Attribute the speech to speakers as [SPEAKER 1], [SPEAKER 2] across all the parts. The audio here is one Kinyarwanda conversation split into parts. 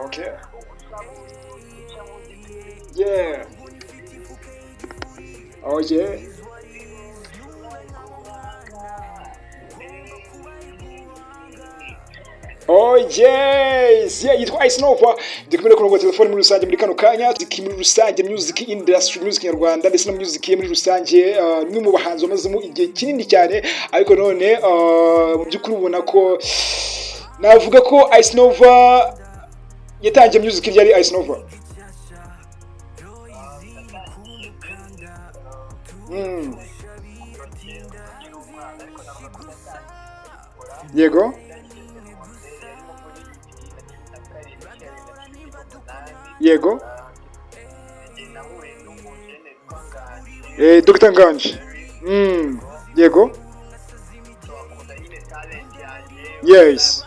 [SPEAKER 1] Okay. Yeah. Oh yeah. Oh yes, yeah, yitwa Icenova. Ndikumwe ku murongo telefone muri rusange muri kano kanya, muri rusange music industry, music nyarwanda ndetse na music muri rusange, ni mu bahanzi bamazemo igihe kinini cyane, ariko none mu by'ukuri ubona ko navuga ko Icenova yatangiye music ryari Icenova. Yego. Yego. Dr. Nganji. Yego. Yes.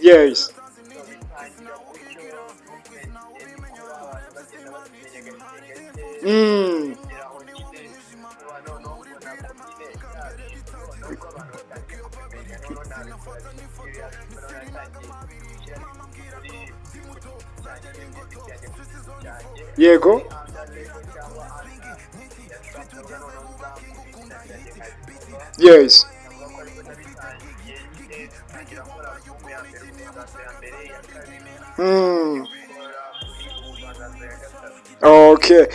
[SPEAKER 1] Yes. Yego. Yes. Okay.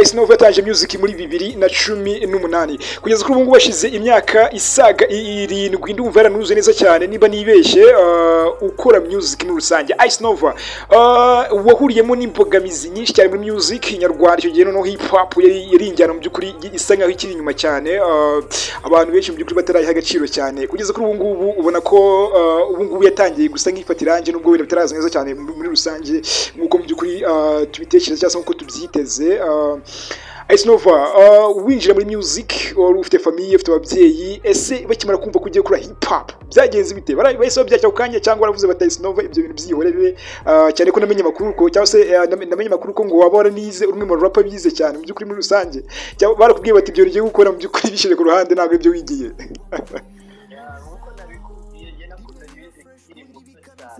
[SPEAKER 1] Icenova yatangiye music muri 2018 kugeza kuri ubu ngubu bashize imyaka isaga 7, ndumva yaranuze neza cyane niba nibeshye. Ukora music muri rusange Icenova wahuriyemo n'imbogamizi nyinshi cyane muri music nyarwanda, icyo gihe no hip hop yari injyana mu by'ukuri isa nkaho ikiri inyuma cyane, abantu benshi mu by'ukuri batarayiha agaciro cyane. Kugeza kuri ubu ngubu ubona ko ubu ngubu yatangiye gusa nk'ifatiranje, nubwo wenda bitaraza neza cyane muri rusange nk'uko mu by'ukuri tubitekereza cyangwa uko tubyiteze. Icenova, winjira muri music wari ufite famille, ufite ababyeyi, ese bakimara kumva kugiye kuri hip hop byagenze bite? Bahise babyakira kanya cyangwa baravuze bata Icenova ibyo bintu byihorere? Cyane ko namenye makuru ko cyangwa se namenye makuru ko ngo waba waranize urumwe mu rapper bize cyane mu by'ukuri muri rusange, cyangwa barakubwiye bati ibyo ugiye gukora mu by'ukuri bishire ku ruhande ntabwo ibyo wigiye?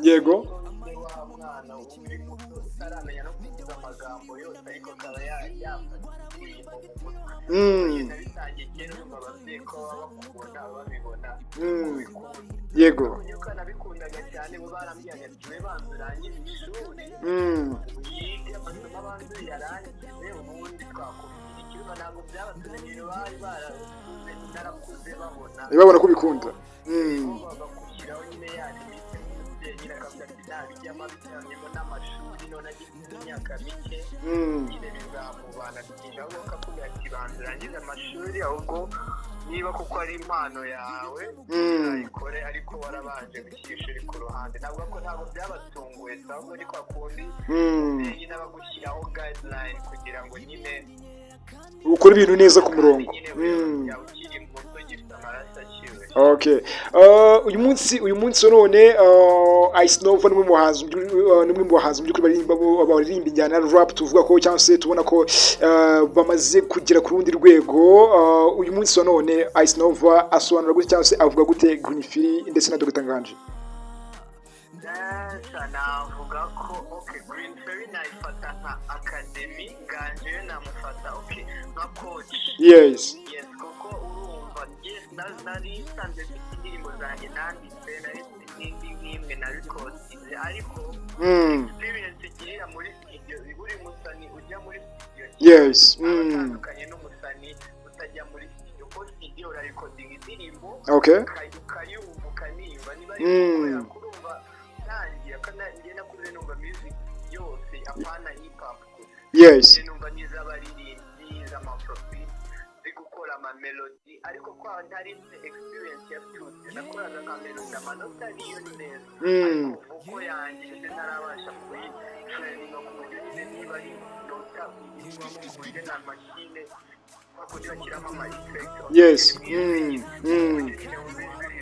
[SPEAKER 1] Yego. Yego. Babona ko bikunda.
[SPEAKER 2] niba kuko ari impano yawe ayikore, ariko warabanje gushyira ku ruhande. Ntabwo byabatunguye, ahubwo ni kwa kundi nyine bagushyiraho guideline kugira ngo nyine
[SPEAKER 1] ukora ibintu neza ku murongo. Okay. Uyu munsi none Icenova nimwe mu bahanzi by'ukuri baririmba injyana rap, tuvuga ko cyangwa se tubona ko bamaze kugera ku rundi rwego. Uyu munsi none Icenova asobanura gute cyangwa se avuga gute Green Free ndetse na Dr. Nganji?
[SPEAKER 2] Navuga ko Green Free nayifata nka academy, Nganji namufata nka coach.
[SPEAKER 1] Yes.
[SPEAKER 2] Kuko urumva nari nsanzwe mfite indirimbo zanjye nanditse, nari n'indi nk'imwe na recordinze, ariko experience igirira muri studio, buri musani ujya muri studio atandukanye n'umusani utajya muri studio. Kuko studio ura recording indirimbo ukayumva ukanimba, niba ari gukorera kurumva nanjye nakuze numva music yose apana hip hop.
[SPEAKER 1] Yes.
[SPEAKER 2] Numva n'iz'abaririmbyi, z'amaprofi, zigukora amamelody, ariko kwa ntari experience ya studio nakoraga nka melody amanota ariyo neza, ariko uko yanjye narabasha kuyitraining ku buryo niba ari nota ku buryo na machine bakujya bashyiramo ama effect.
[SPEAKER 1] Yes.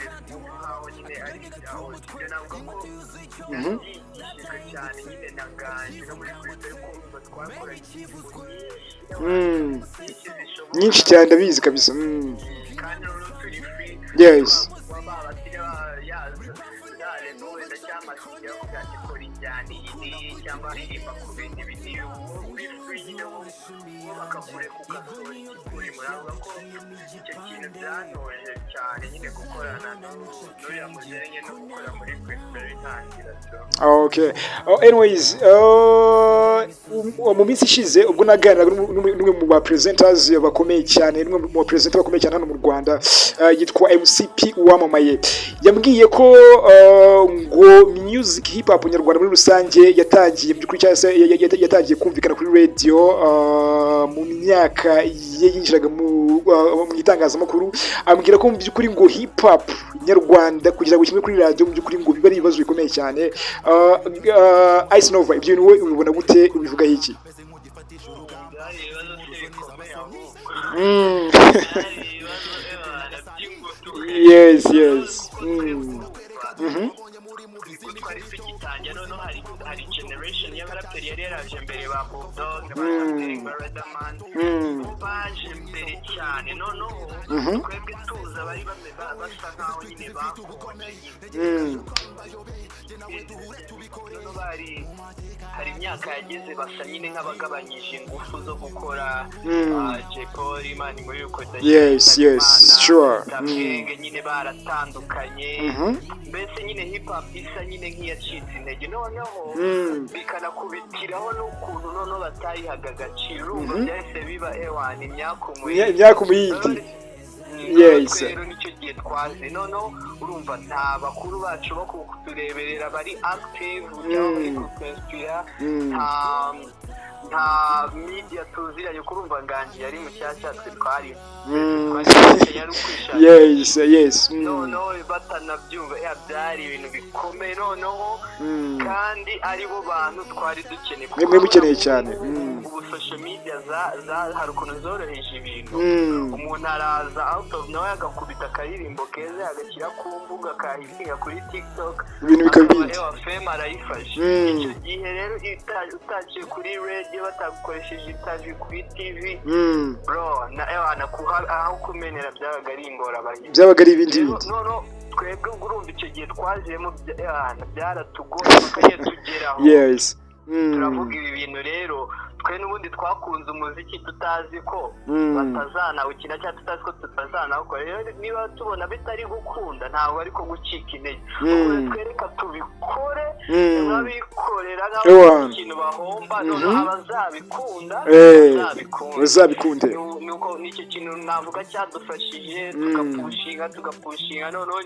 [SPEAKER 2] nkaho nyine ari ibyaho ibyo navuga ko byigishijwe cyane nyine na ganje no muri kuri kumva twakoranye
[SPEAKER 1] nyinshi cyane ndabizi kabisa.
[SPEAKER 2] kandi noneho turi free
[SPEAKER 1] Yes.
[SPEAKER 2] cyangwa aririmba ku bindi bintu uri free nyine bakakure kugasohora ikikuri muravuga ko icyo kintu byanoje cyane nyine gukorana n'uriya muzenge no gukora muri kwesiteri itangira.
[SPEAKER 1] Okay. Anyways, mu minsi ishize ubwo naganiraga n'umwe mu ba presenters bakomeye cyane, n'umwe mu presenter bakomeye cyane hano mu Rwanda, yitwa MCP wamamaye, yambwiye ko ngo music hip hop nyarwanda muri rusange yatangiye by'ukuri cyangwa se yatangiye kumvikana kuri radio mu myaka yinjiraga mu itangazamakuru. Ambwira ko mu by'ukuri ngo hip hop nyarwanda kugira ngo kimwe kuri radio mu by'ukuri ngo biba ari ibibazo bikomeye cyane. Icenova, ibyo bintu we ubibona gute, ubivuga iki? Yes, yes.
[SPEAKER 2] twari tugitangira noneho hari generation y'abaraperi yari yaraje mbere ba Bulldog Riderman baje mbere cyane noneho twebwe tuza bari basa nkaho nyine bakonye hari imyaka yageze basa nyine nk'abagabanyije ingufu zo gukora J-Paul Imani muri yuko
[SPEAKER 1] yes, sure.
[SPEAKER 2] nyine baratandukanye mbese nyine hip hop isa nyine nk'iyacitse intege noneho bikanakubitiraho n'ukuntu noneho batayihaga agaciro urumva byahise biba ewani imyaka umuyindi.
[SPEAKER 1] Yes.
[SPEAKER 2] Rero nicyo gihe twaje noneho urumva nta bakuru bacu bo kutureberera bari active cyangwa kwinspira nta media tuziranye kurumva nganji yari mushyashya twari yari ukwisha.
[SPEAKER 1] Yes.
[SPEAKER 2] noneho batanabyumva byari ibintu bikomeye noneho kandi aribo bantu twari dukeneye
[SPEAKER 1] mwe mukeneye cyane.
[SPEAKER 2] ubu social media hari ukuntu zoroheje ibintu umuntu araza out of nowhere agakubita akaririmbo keza agashyira ku mbuga akahitinga kuri TikTok
[SPEAKER 1] ibintu bikabindi
[SPEAKER 2] fame arayifashe icyo gihe rero utaciye kuri radio batagukoresheje interview kuri TV bro aho kumenera byabaga ari ingorabahizi, byabaga
[SPEAKER 1] ari ibindi bindi.
[SPEAKER 2] no twebwe urumva icyo gihe twajemo byaratugoye bakagiye tugeraho.
[SPEAKER 1] Yes.
[SPEAKER 2] turavuga ibi bintu rero twe n'ubundi twakunze umuziki tutazi ko batazanawukina cyangwa tutazi ko tutazanawukora. rero niba tubona bitari gukunda ntabwo ariko gucika intege twereka tubikore babikorera nk'aho ikintu bahomba noneho abazabikunda
[SPEAKER 1] bazabikunde.
[SPEAKER 2] nuko nicyo kintu navuga cyadufashije tugapushinga noneho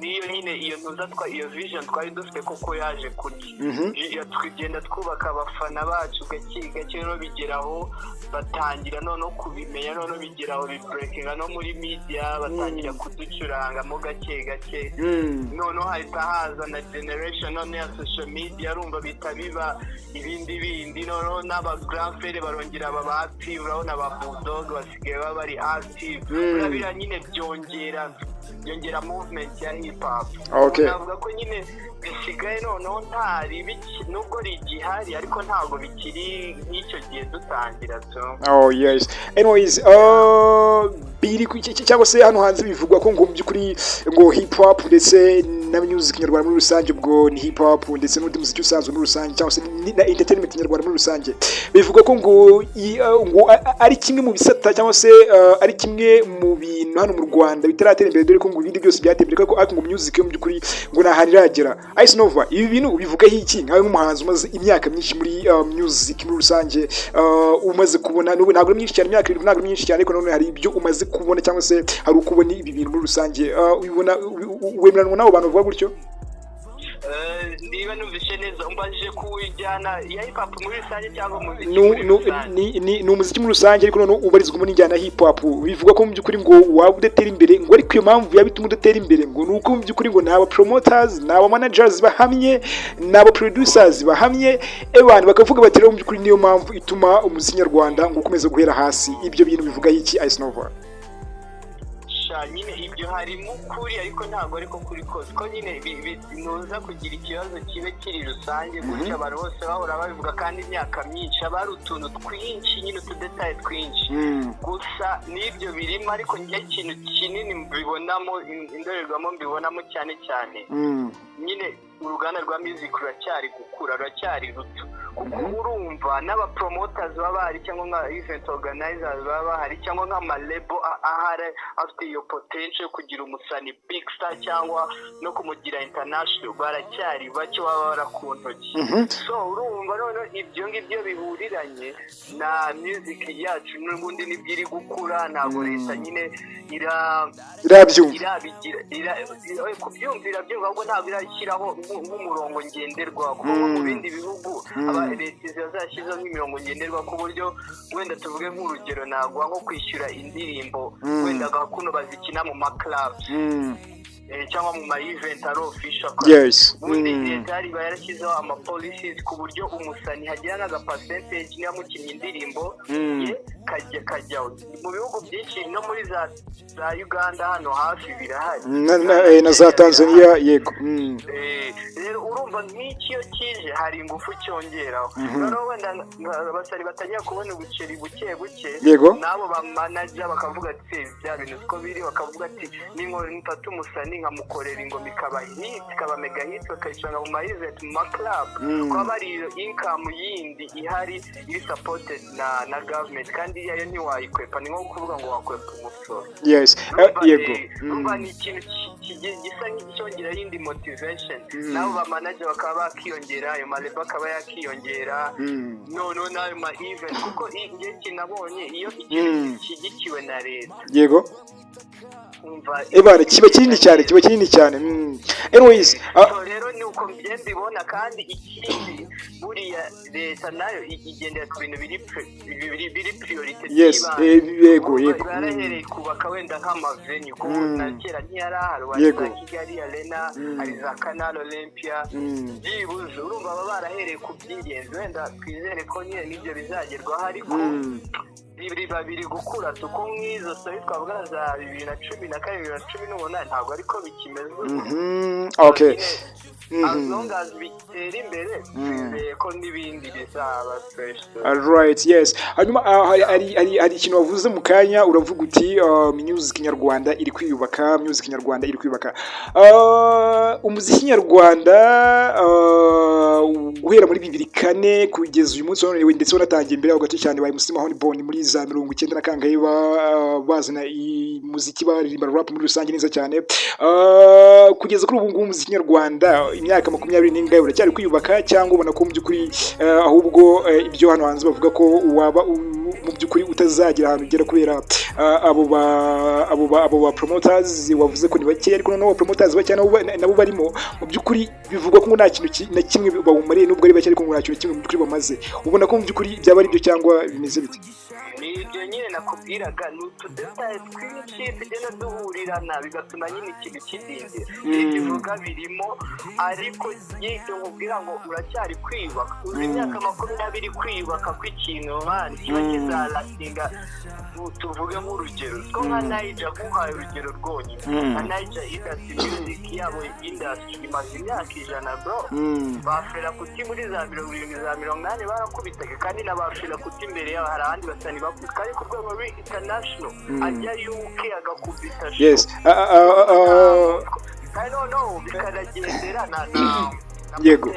[SPEAKER 2] niyo nyine iyo ntuza iyo vision twari dufite koko yaje kurya tugenda twubaka abafana bacu gake no bigeraho batangira noneho kubimenya noneho bigeraho bibreakinga no muri media batangira kuducurangamo gake noneho hahita haza na generation none ya social media urumva bita biba ibindi noneho n'aba grand frere barongera baba active urabona aba Bulldog basigaye baba bari active urabira nyine byongera movement ya hip hop. navuga ko nyine bisigaye noneho ntari nubwo rigihari ariko ntabwo bikiri nk'icyo gihe dutangira
[SPEAKER 1] yes. Anyways, biri cyangwa se hano hanze bivugwa ko ngo mu by'ukuri ngo hip hop ndetse na music nyarwanda muri rusange ubwo ni hip hop ndetse n'undi muziki usanzwe muri rusange cyangwa se na entertainment nyarwanda muri rusange bivugwa ko ngo ari kimwe mu bisata cyangwa se ari kimwe mu bintu hano mu Rwanda bitaratera imbere dore ko ngo ibindi byose byateye imbere ko ngo music yo mu by'ukuri ngo nahari iragera. Icenova, ibi bintu ubivugaho iki nkawe nk'umuhanzi umaze imyaka myinshi muri music muri rusange, umaze kubona ntabwo myinshi cyane imyaka 7 ntabwo myinshi cyane ariko none hari ibyo umaze kubona cyangwa se hari ukubona ibi bintu muri rusange ubibona wemeranwa n'abo bantu bavuga gutyo?
[SPEAKER 2] niba numvise neza umbajije kuwijyana ya hip hop muri rusange cyangwa muziki
[SPEAKER 1] ni umuziki muri rusange ariko none ubarizwamo n'injyana hip hop. Bivuga ko mu by'ukuri ngo waba udatera imbere ngo ariko iyo mpamvu yabituma udatera imbere ngo nuko mu by'ukuri ngo naba promoters naba managers bahamye naba producers bahamye abantu bakavuga bati rero mu by'ukuri niyo mpamvu ituma umuziki nyarwanda ngo ukomeze guhera hasi. Ibyo bintu bivuga iki Icenova?
[SPEAKER 2] gusa nyine ibyo harimo kuri ariko ntabwo ariko kuri kose ko nyine binuza kugira ikibazo kibe kiri rusange gutya abantu bose bahora babivuga kandi imyaka myinshi aba ari utuntu twinshi nyine utudetaye twinshi gusa n'ibyo birimo ariko njye ikintu kinini mbibonamo indorerwamo mbibonamo cyane cyane nyine uruganda rwa music ruracyari gukura ruracyari ruto kuko urumva n'abapromoters baba bahari cyangwa nka event organizers baba bahari cyangwa nk'amalebo ahari afite iyo potential yo kugira umusani big star cyangwa no kumugira international baracyari bake baba barakuntoki so urumva none ibyo ngibyo bihuriranye na music yacu n'ubundi nibyo iri gukura ntabwo leta nyine kubyumvira byumva ahubwo ntabwo irashyiraho nk'umurongo ngenderwa kuko mu bindi bihugu leta zazashyizeho nk'imirongo ngenderwa ku buryo wenda tuvuge nk'urugero nagwa nko kwishyura indirimbo wenda gakuno bazikina mu maclubs cyangwa mu ma event ari official ubundi leta iba yarashyizeho amapolicies ku buryo umusani hagira n'aga percentage niba mukinnye indirimbo ye kajyaho mu bihugu byinshi no muri za Uganda hano hafi birahari
[SPEAKER 1] na za Tanzania yego
[SPEAKER 2] rero urumva nk'icyo kije hari ingufu cyongeraho noneho wenda abasari batangira kubona ubuceri buke nabo ba manager bakavuga ati bya bintu uko biri bakavuga ati nimfata umusani nkamukorera ingoma ikaba hit ikaba mega hit bakayicanga mu event mu club kuba bari income yindi ihari iri supported na government kandi yayo ntiwayikwepa ni nko kuvuga ngo wakwepa umusoro
[SPEAKER 1] yego
[SPEAKER 2] urumva ni ikintu gisa nk'icyongera yindi motivation nabo ba manager bakaba bakiyongera ayo malebo akaba yakiyongera noneho n'ayo ma event kuko igihe kinabonye iyo ikintu gishyigikiwe na leta
[SPEAKER 1] yego kiba kinini cyane anyways
[SPEAKER 2] rero ni uko mbibona kandi ikindi buriya leta nayo igendera ku bintu biri priority
[SPEAKER 1] yego
[SPEAKER 2] barahereye kubaka wenda nk'amavenue kuko na kera ntiyarahari wari za Kigali Arena hari za Canal Olympia byibuze urumva baba barahereye ku by'ingenzi wenda twizere ko nyine n'ibyo bizagerwaho ariko biri gukura tuko nk'izo story twavuga za 2012 2018 ntabwo ariko bikimeze as long as bitera imbere ko n'ibindi bizaba fresh
[SPEAKER 1] alright yes hanyuma hari ikintu wavuze mu kanya uravuga uti music nyarwanda iri kwiyubaka umuziki nyarwanda guhera muri 2004 kugeza uyu munsi none ndetse wanatangiye imbere aho gato cyane bayi musima aho ni born muri za 90 na kangahe bazana umuziki baririmba rap muri rusange neza cyane kugeza kuri ubu ngubu umuziki nyarwanda imyaka 20 n'ingahe uracyari kwiyubaka cyangwa ubona ko mu byukuri ahubwo ibyo hano hanze bavuga ko waba mu byukuri utazagira ahantu ugera kubera abo ba promoters wavuze ko ni bake ariko noneho promoters bake nabo barimo mu byukuri bivugwa ko nta kintu na kimwe bawumariye nubwo ari bake ariko nta kintu kimwe mu byukuri bamaze ubona ko mu byukuri byaba ari byo cyangwa bimeze bite
[SPEAKER 2] ibyo nyine nakubwiraga ni utudetaye twinshi tugenda duhurirana bigatuma nyine ikintu kidinze ibyo uvuga birimo ariko y'ibyo nkubwira ngo uracyari kwiyubaka uzi imyaka 20 kwiyubaka kw'ikintu mani kiba kizarasinga tuvuge nk'urugero two nka Niger guhaye urugero rwonyine nka Niger industry music yabo industry imaze imyaka 100 bro bafera kuti muri za 70 za 80 barakubitaga kandi n'abafera kuti imbere yabo hari ahandi basani bakubita ariko rwego ruri international ajya UK agakubita
[SPEAKER 1] yes
[SPEAKER 2] no bikanagendera na
[SPEAKER 1] yego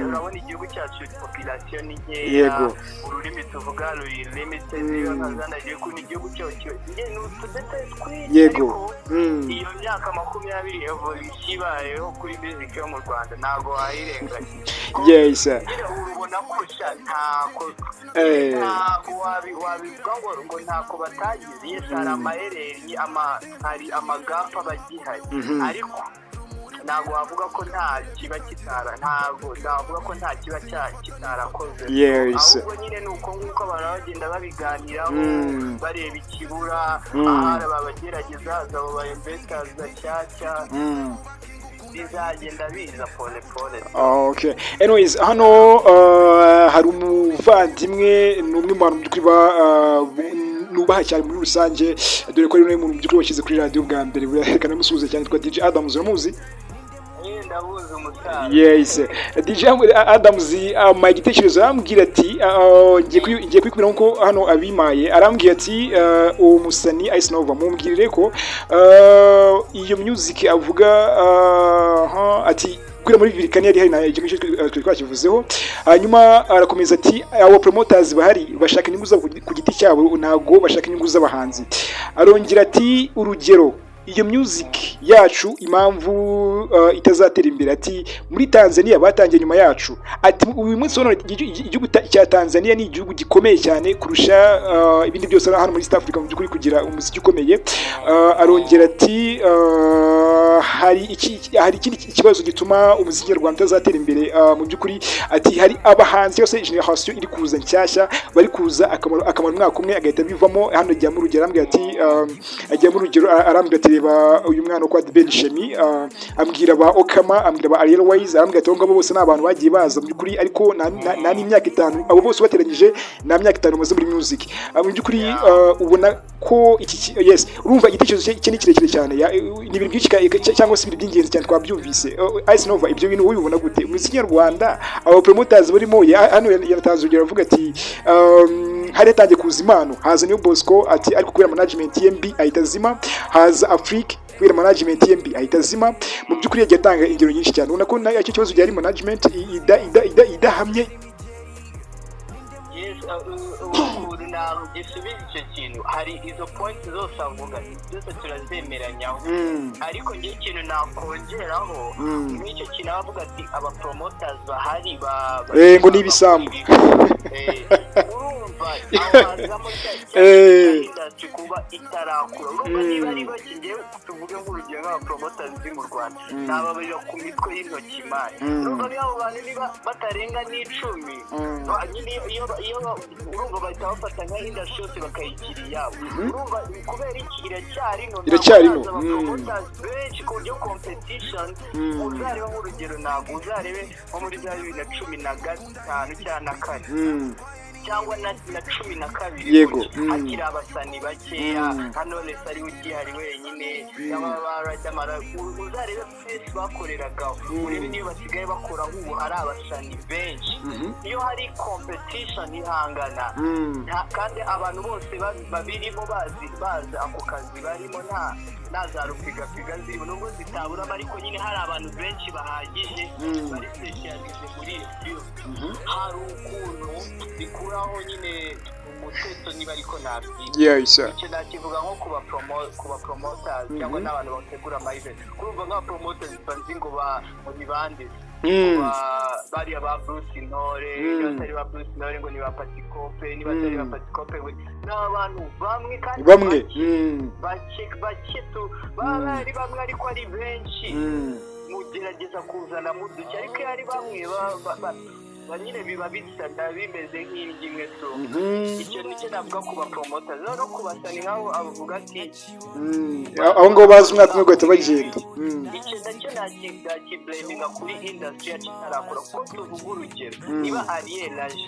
[SPEAKER 2] urabona igihugu cyacu population ni nkeya ururimi tuvuga ruri limited niyo nkazana igihugu cyacu ni utudetaye twinshi
[SPEAKER 1] yego
[SPEAKER 2] iyo myaka 20 evolution ibayeho kuri music yo mu Rwanda ntago wayirenganya
[SPEAKER 1] yes
[SPEAKER 2] urubona ko ntabwo wabivuga ngo ntako batagize yes hari amahereri hari amagapa bagihari ariko ntabwo wavuga ko nta kiba kitara ntabwo navuga ko nta kiba kitarakoze ahubwo nyine ni uko nk'uko abantu bagenda babiganiraho bareba ikibura ahari babagerageza abo ba investors bashyashya bizagenda biza pole
[SPEAKER 1] okay anyways hano hari umuvandimwe n'umwe mu bantu nubaha cyane muri rusange dore ko ari nawe muntu by'ukuri washyize kuri radio bwa mbere burekana musuhuza cyane twa DJ Adams uramuzi
[SPEAKER 2] ndabuze umusaza
[SPEAKER 1] yes DJ Adams my gitekerezo arambwira ati ngiye kwikubira nko hano abimaye arambwira ati uwo musani Icenova mumbwirire ko iyo music avuga ati kuri muri bibiri kane yari hari na igice twakivuzeho hanyuma arakomeza ati abo promoters bahari bashaka inyungu zabo ku giti cyabo ntago bashaka inyungu z'abahanzi arongera ati urugero iyo music yacu impamvu itazatera imbere ati muri Tanzania batangiye nyuma yacu ati uyu munsi wono igihugu cya Tanzania ni igihugu gikomeye cyane kurusha ibindi byose hano muri East Africa mu byukuri kugira umuziki ukomeye arongera ati hari ikindi kibazo gituma umuziki nyarwanda utazatera imbere mu byukuri ati hari abahanzi yose generation iri kuza nshyashya bari kuza akamara umwaka umwe agahita bivamo hano ajya mu rugero arambwira ati ajya mu rugero arambwira ati reba uyu mwana kwa Benshemi ambwira ba Okama ambwira ba Ariel Wise arambwira ati ngabo bose n'abantu bagiye baza mu byukuri ariko na imyaka 5 abo bose bateranyije na myaka 5 maze muri music mu byukuri ubona ko iki yes urumva igitekerezo cye ni kirekire cyane ni ibintu byinshi cyangwa se ibintu by'ingenzi cyane twabyumvise Icenova ibyo bintu ubibona gute umuziki nyarwanda abo promoters barimo hano yaratanze urugero avuga ati hari yatangiye kuza impano haza New Bosco ati ariko kubera management y'MB ahita zima haza Afrique kubera management y'MB ahita zima mu byukuri yagiye atanga ingero nyinshi cyane ubona ko icyo kibazo cyari management idahamye
[SPEAKER 2] ubu ntabwo gisubiza icyo kintu hari izo point zose avuga zose turazemeranyaho ariko njye ikintu nakongeraho n'icyo kintu avuga ati aba promoters bahari
[SPEAKER 1] ngo n'ibisambu
[SPEAKER 2] urumva abazamo industry kuba itarakura urumva niba ari bakigiye tuvuge nk'urugero nk'aba promoters ziri mu Rwanda nababarira ku mitwe y'intoki imana urumva nk'abo bantu niba batarenga n'icumi iyo urumva bahita bafata nka industry yose bakayigira iyabo urumva kubera iki iracyari no promoters benshi ku buryo competition uzareba nk'urugero ntabwo uzarebe nko muri za 2015 cyangwa na 4 cyangwa na 12
[SPEAKER 1] yego
[SPEAKER 2] hakiri abasani bakeya hano lesa ari ugihari wenyine y'abaramara uzarebe face bakoreragaho urebe niyo basigaye bakora nk'ubu hari abasani benshi iyo hari competition ihangana kandi abantu bose babirimo bazi ako kazi barimo nta za rupigapiga zirimo nubwo zitaburamo ariko nyine hari abantu benshi bahagije bari specialize muri iyo hari ukuntu bikuraho nyine umuteto niba ariko nabyita icyo nakivuga nko kuba promoters cyangwa n'abantu bategura ama event kurumva nk'aba promoters banzi ngo ni bande bari aba Bruce Intore batari ba Bruce Intore ngo ni ba Patikope ni batari ba Patikope n'abantu bamwe kandi bake tu bari bamwe ariko ari benshi mugerageza kuzana muduke ariko ari bamwe nyine biba bisa bimeze nk'ingimwe tu icyo nicyo navuga ku ba promoters no kubasani nk'aho avuga ati
[SPEAKER 1] aho ngo bazi umwaka umwe guhita bagenda
[SPEAKER 2] icyo nacyo nakiblaminga kuri industry yacu itarakora kuko tuvuga urugero niba Ariel aje